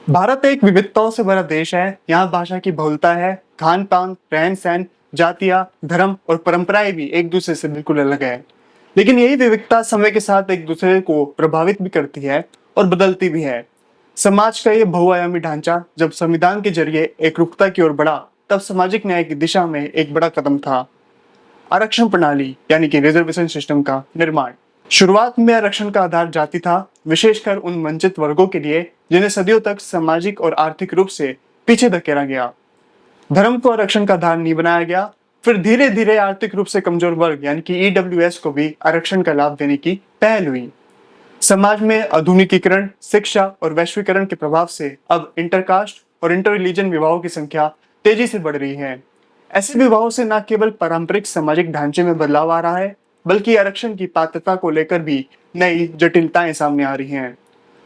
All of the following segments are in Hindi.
भारत एक विविधताओं से भरा देश है। यहाँ भाषा की बहुलता है, खान पान, रहन सहन, जातियाँ, धर्म और परंपराएं भी एक दूसरे से बिल्कुल अलग है। लेकिन यही विविधता समय के साथ एक दूसरे को प्रभावित भी करती है और बदलती भी है। समाज का ये बहुआयामी ढांचा जब संविधान के जरिए एकरूपता की ओर बढ़ा, तब सामाजिक न्याय की दिशा में एक बड़ा कदम था। आरक्षण प्रणाली यानी कि रिजर्वेशन सिस्टम का निर्माण। शुरुआत में आरक्षण का आधार जाति था, विशेषकर उन वंचित वर्गों के लिए जिन्हें सदियों तक सामाजिक और आर्थिक रूप से पीछे धकेला गया। धर्म को आरक्षण का आधार नहीं बनाया गया। फिर धीरे धीरे आर्थिक रूप से कमजोर वर्ग यानी कि ईडब्ल्यूएस को भी आरक्षण का लाभ देने की पहल हुई। समाज में आधुनिकीकरण, शिक्षा और वैश्वीकरण के प्रभाव से अब इंटरकास्ट और इंटर रिलीजन विवाहों की संख्या तेजी से बढ़ रही है। ऐसे विवाहों से न केवल पारंपरिक सामाजिक ढांचे में बदलाव आ रहा है, बल्कि आरक्षण की पात्रता को लेकर भी नई जटिलताएं सामने आ रही हैं।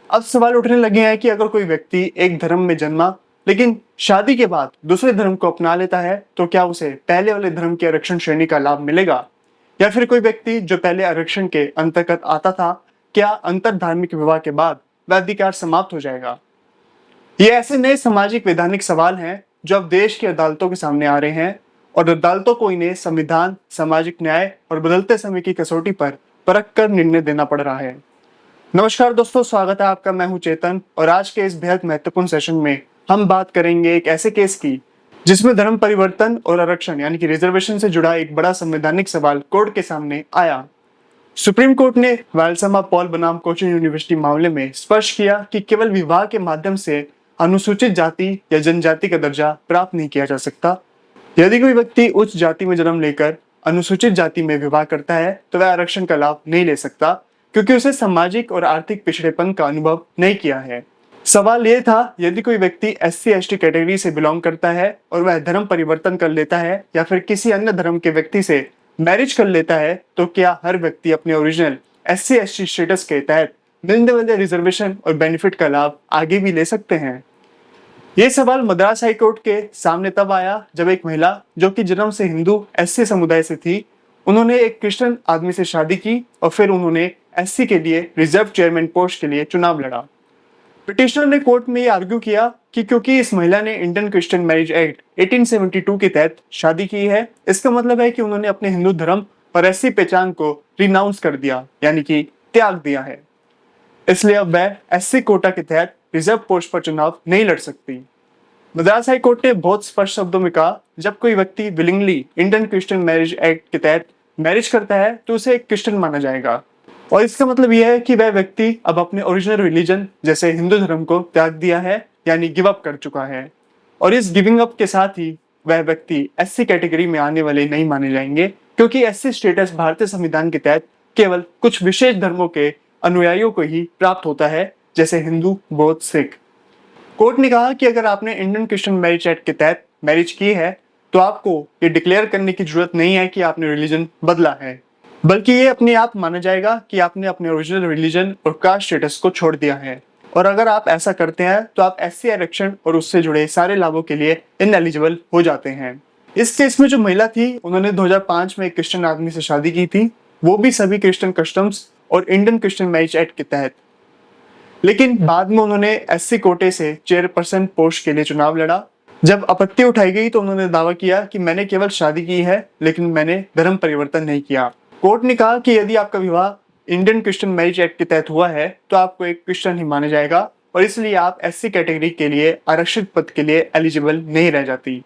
अब सवाल उठने लगे हैं कि अगर कोई व्यक्ति एक धर्म में जन्मा लेकिन शादी के बाद दूसरे धर्म को अपना लेता है, तो क्या उसे पहले वाले धर्म की आरक्षण श्रेणी का लाभ मिलेगा? या फिर कोई व्यक्ति जो पहले आरक्षण के अंतर्गत आता था, क्या अंतर धार्मिक विवाह के बाद वह अधिकार समाप्त हो जाएगा? ये ऐसे नए सामाजिक वैधानिक सवाल हैं जो अब देश की अदालतों के सामने आ रहे हैं, और अदालतों को इन्हें संविधान, सामाजिक न्याय और बदलते समय की कसौटी पर परख कर निर्णय देना पड़ रहा है। नमस्कार दोस्तों, स्वागत है आपका। मैं हूं चेतन, और आज के इस बेहद महत्वपूर्ण सेशन में हम बात करेंगे एक ऐसे केस की जिसमें धर्म परिवर्तन और आरक्षण यानी कि रिजर्वेशन से जुड़ा एक बड़ा संवैधानिक सवाल कोर्ट के सामने आया। सुप्रीम कोर्ट ने वालसमा पॉल बनाम कोचिन यूनिवर्सिटी मामले में स्पष्ट किया कि केवल विवाह के माध्यम से अनुसूचित जाति या जनजाति का दर्जा प्राप्त नहीं किया जा सकता। यदि कोई व्यक्ति उच्च जाति में जन्म लेकर अनुसूचित जाति में विवाह करता है, तो वह आरक्षण का लाभ नहीं ले सकता, क्योंकि उसे सामाजिक और आर्थिक पिछड़ेपन का अनुभव नहीं किया है। सवाल यह था, यदि कोई व्यक्ति SC/ST कैटेगरी से बिलोंग करता है और वह धर्म परिवर्तन कर लेता है या फिर किसी अन्य धर्म के व्यक्ति से मैरिज कर लेता है, तो क्या हर व्यक्ति अपने ओरिजिनल SC/ST स्टेटस के तहत मिलने वाले रिजर्वेशन और बेनिफिट का लाभ आगे भी ले सकते हैं? ये सवाल मद्रास हाई कोर्ट के सामने तब आया जब एक महिला जो कि जन्म से हिंदू SC समुदाय से थी, उन्होंने एक क्रिश्चियन आदमी से शादी की और फिर उन्होंने SC के लिए रिजर्व चेयरमैन पोस्ट के लिए चुनाव लड़ा। पिटिशनर ने कोर्ट में यह आर्ग्यू किया कि क्योंकि इस महिला ने इंडियन क्रिश्चियन मैरिज एक्ट 1872 के तहत शादी की है, इसका मतलब है कि उन्होंने अपने हिंदू धर्म और SC पहचान को रिनाउंस कर दिया, यानी कि त्याग दिया है। इसलिए अब वह SC कोटा के तहत रिजर्व पोस्ट पर चुनाव नहीं लड़ सकती। मद्रास हाई कोर्ट ने बहुत स्पष्ट शब्दों में कहा, जब कोई व्यक्ति willingly Indian Christian marriage act के तहत मैरिज करता है, तो उसे एक क्रिश्चियन माना जाएगा, और इसका मतलब यह है कि वह व्यक्ति अब अपने ओरिजिनल रिलीजन जैसे हिंदू धर्म को त्याग दिया है, यानी गिव अप कर चुका है। और इस गिविंग अप के साथ ही वह व्यक्ति SC कैटेगरी में आने वाले नहीं माने जाएंगे, क्योंकि SC स्टेटस भारतीय संविधान के तहत केवल कुछ विशेष धर्मों के अनुयायियों को ही प्राप्त होता है, जैसे हिंदू, बौद्ध, सिख। कोर्ट ने कहा कि अगर आपने इंडियन क्रिश्चियन मैरिज एक्ट के तहत मैरिज की है, तो आपको ये डिक्लेयर करने की जरूरत नहीं है कि आपने रिलीजन बदला है, बल्कि ये अपने आप माना जाएगा कि आपने अपने ओरिजिनल रिलीजन और कास्ट स्टेटस को छोड़ दिया है। और अगर आप ऐसा करते हैं, तो आप SC आरक्षण और उससे जुड़े सारे लाभों के लिए इनएलिजिबल हो जाते हैं। इस केस में जो महिला थी, उन्होंने 2005 में एक क्रिश्चियन आदमी से शादी की थी, वो भी सभी क्रिश्चियन कस्टम्स और इंडियन क्रिश्चियन मैरिज एक्ट के तहत। लेकिन बाद में उन्होंने SC कोटे से चेयरपर्सन पोस्ट के लिए चुनाव लड़ा। जब आपत्ति उठाई गई, तो उन्होंने दावा किया कि मैंने केवल शादी की है, लेकिन मैंने धर्म परिवर्तन नहीं किया। कोर्ट ने कहा कि यदि आपका विवाह इंडियन क्रिश्चियन मैरिज एक्ट के तहत हुआ है, तो आपको एक क्रिश्चियन ही माना जाएगा, और इसलिए आप SC कैटेगरी के लिए आरक्षित पद के लिए एलिजिबल नहीं रह जाती।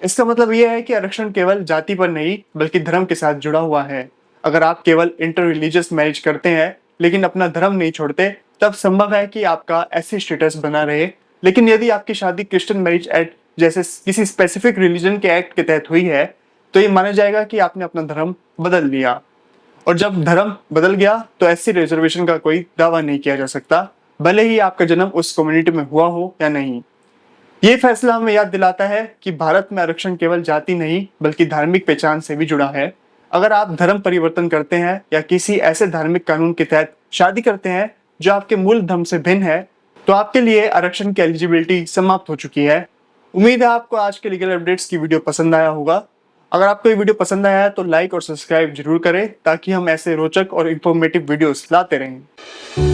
इसका मतलब यह है कि आरक्षण केवल जाति पर नहीं, बल्कि धर्म के साथ जुड़ा हुआ है। अगर आप केवल इंटर रिलीजियस मैरिज करते हैं लेकिन अपना धर्म नहीं छोड़ते, तब संभव है कि आपका SC स्टेटस बना रहे। लेकिन यदि आपकी शादी क्रिश्चियन मैरिज एक्ट जैसे किसी स्पेसिफिक रिलीजन के एक्ट के तहत हुई है, तो ये माना जाएगा कि आपने अपना धर्म बदल लिया, और जब धर्म बदल गया तो SC रिजर्वेशन का कोई दावा नहीं किया जा सकता, भले ही आपका जन्म उस कम्युनिटी में हुआ हो या नहीं। ये फैसला हमें याद दिलाता है कि भारत में आरक्षण केवल जाति नहीं, बल्कि धार्मिक पहचान से भी जुड़ा है। अगर आप धर्म परिवर्तन करते हैं या किसी ऐसे धार्मिक कानून के तहत शादी करते हैं जो आपके मूल धर्म से भिन्न है, तो आपके लिए आरक्षण की एलिजिबिलिटी समाप्त हो चुकी है। उम्मीद है आपको आज के लीगल अपडेट्स की वीडियो पसंद आया होगा। अगर आपको ये वीडियो पसंद आया है, तो लाइक और सब्सक्राइब जरूर करें, ताकि हम ऐसे रोचक और इंफॉर्मेटिव वीडियोस लाते रहें।